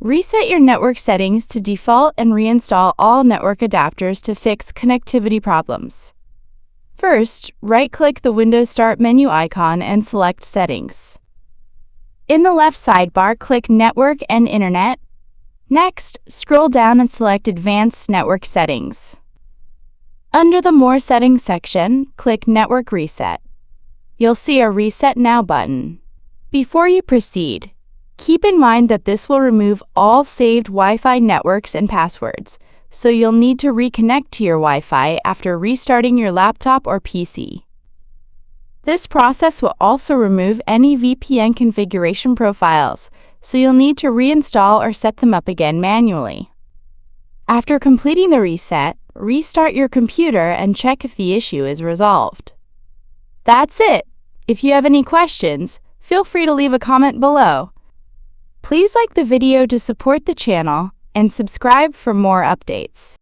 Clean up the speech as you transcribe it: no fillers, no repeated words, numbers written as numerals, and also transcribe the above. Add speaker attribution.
Speaker 1: Reset your network settings to default and reinstall all network adapters to fix connectivity problems. First, right-click the Windows Start menu icon and select Settings. In the left sidebar, click Network and Internet. Next, scroll down and select Advanced Network Settings. Under the More Settings section, click Network Reset. You'll see a Reset Now button. Before you proceed, keep in mind that this will remove all saved Wi-Fi networks and passwords, so you'll need to reconnect to your Wi-Fi after restarting your laptop or PC. This process will also remove any VPN configuration profiles, so you'll need to reinstall or set them up again manually. After completing the reset, restart your computer and check if the issue is resolved. That's it! If you have any questions, feel free to leave a comment below. Please like the video to support the channel and subscribe for more updates.